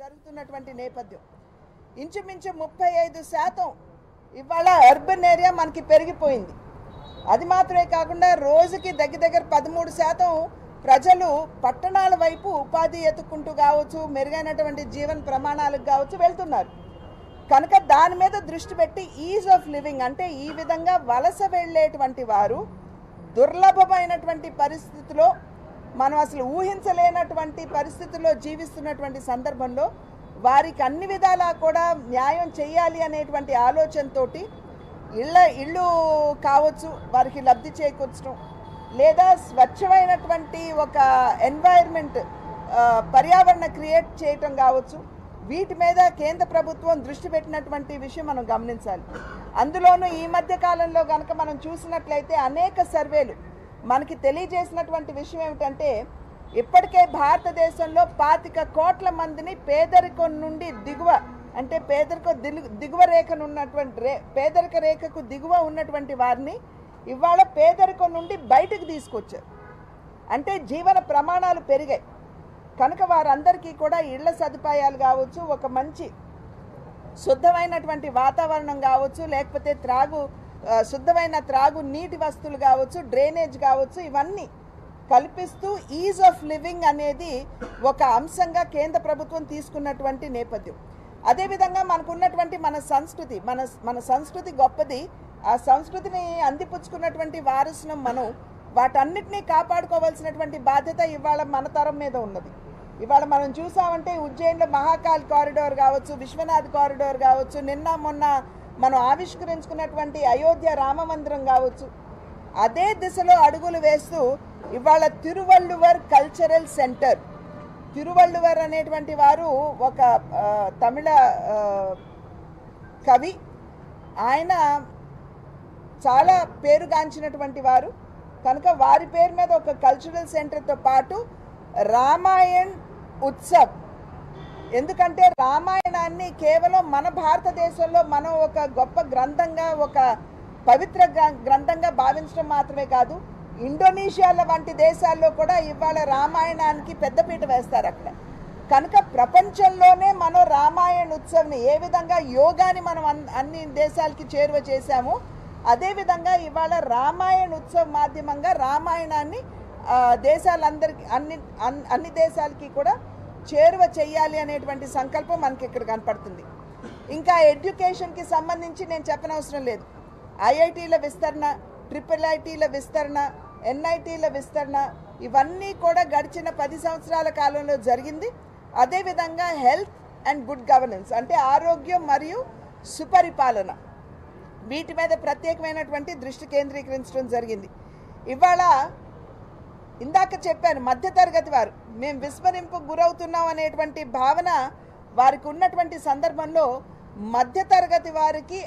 జరుగుతున్నటువంటి నేపథ్యం ఇంచుమించు 35% ఇవాళ అర్బన్ ఏరియా మనకి పెరిగిపోయింది. అది మాత్రమే కాకుండా రోజుకి దగ్గర 13% ప్రజలు పట్టణాల వైపు ఉపాధి ఎత్తుకుంటూ కావచ్చు, మెరుగైనటువంటి జీవన ప్రమాణాలకు కావచ్చు వెళ్తున్నారు. కనుక దాని మీద దృష్టి పెట్టి ఈజ్ ఆఫ్ లివింగ్ అంటే ఈ విధంగా వలస వెళ్ళేటువంటి వారు దుర్లభమైనటువంటి పరిస్థితిలో మనం అసలు ఊహించలేనటువంటి పరిస్థితుల్లో జీవిస్తున్నటువంటి సందర్భంలో వారికి అన్ని విధాలా కూడా న్యాయం చేయాలి అనేటువంటి ఆలోచనతోటి ఇళ్ళు కావచ్చు వారికి లబ్ధి చేకూర్చడం, లేదా స్వచ్ఛమైనటువంటి ఒక ఎన్వైర్న్మెంట్ పర్యావరణ క్రియేట్ చేయటం కావచ్చు, వీటి మీద కేంద్ర ప్రభుత్వం దృష్టి పెట్టినటువంటి విషయం మనం గమనించాలి. అందులోనూ ఈ మధ్య కాలంలో కనుక మనం చూసినట్లయితే అనేక సర్వేలు మనకి తెలియజేసినటువంటి విషయం ఏమిటంటే ఇప్పటికే భారతదేశంలో 25 కోట్ల మందిని పేదరికం నుండి దిగువ అంటే దిగువ రేఖను ఉన్నటువంటి పేదరిక రేఖకు దిగువ ఉన్నటువంటి వారిని ఇవాళ పేదరికం నుండి బయటకు తీసుకొచ్చారు. అంటే జీవన ప్రమాణాలు పెరిగాయి కనుక వారందరికీ కూడా ఇళ్ల సదుపాయాలు కావచ్చు, ఒక మంచి శుద్ధమైనటువంటి వాతావరణం కావచ్చు, లేకపోతే శుద్ధమైన త్రాగు నీటి వస్తువులు కావచ్చు, డ్రైనేజ్ కావచ్చు, ఇవన్నీ కల్పిస్తూ ఈజ్ ఆఫ్ లివింగ్ అనేది ఒక అంశంగా కేంద్ర ప్రభుత్వం తీసుకున్నటువంటి నేపథ్యం. అదేవిధంగా మనకున్నటువంటి మన సంస్కృతి గొప్పది. ఆ సంస్కృతిని అందిపుచ్చుకున్నటువంటి వారసునం మనం. వాటన్నిటినీ కాపాడుకోవాల్సినటువంటి బాధ్యత ఇవాళ మన తరం మీద ఉన్నది. ఇవాళ మనం చూసామంటే ఉజ్జయిన్లో మహాకాల్ కారిడార్ కావచ్చు, విశ్వనాథ్ కారిడార్ కావచ్చు, నిన్న మొన్న మనం ఆవిష్కరించుకున్నటువంటి అయోధ్య రామ మందిరం కావచ్చు, అదే దిశలో అడుగులు వేస్తూ ఇవాళ తిరువళ్ళువర్ కల్చరల్ సెంటర్, తిరువళ్ళువర్ అనేటువంటి వారు ఒక తమిళ కవి, ఆయన చాలా పేరుగాంచినటువంటి వారు కనుక వారి పేరు మీద ఒక కల్చరల్ సెంటర్తో పాటు రామాయణ్ ఉత్సవ్, ఎందుకంటే రామాయణాన్ని కేవలం మన భారతదేశంలో మనం ఒక గొప్ప గ్రంథంగా, ఒక పవిత్ర గ్రంథంగా భావించడం మాత్రమే కాదు, ఇండోనేషియాల వంటి దేశాల్లో కూడా ఇవాళ రామాయణానికి పెద్దపీట వేస్తారు అక్కడ. కనుక ప్రపంచంలోనే మనం రామాయణ ఉత్సవ్ని ఏ విధంగా యోగాని మనం అన్ని దేశాలకి చేరువ చేశామో అదేవిధంగా ఇవాళ రామాయణ ఉత్సవ్ మాధ్యమంగా రామాయణాన్ని దేశాలందరికీ అన్ని దేశాలకి కూడా చేరువ చేయాలి అనేటువంటి సంకల్పం మనకి ఇక్కడ కనపడుతుంది. ఇంకా ఎడ్యుకేషన్కి సంబంధించి నేను చెప్పనవసరం లేదు. ఐఐటీల విస్తరణ, IIITల విస్తరణ, NITల విస్తరణ ఇవన్నీ కూడా గడిచిన 10 సంవత్సరాల కాలంలో జరిగింది. అదేవిధంగా హెల్త్ అండ్ గుడ్ గవర్నెన్స్ అంటే ఆరోగ్యం మరియు సుపరిపాలన, వీటి మీద ప్రత్యేకమైనటువంటి దృష్టి కేంద్రీకరించడం జరిగింది. ఇవాళ ఇందాక చెప్పాను, మధ్యతరగతి వారు మేము విస్మరింపుకు గురవుతున్నాం అనేటువంటి భావన వారికి ఉన్నటువంటి సందర్భంలో మధ్యతరగతి వారికి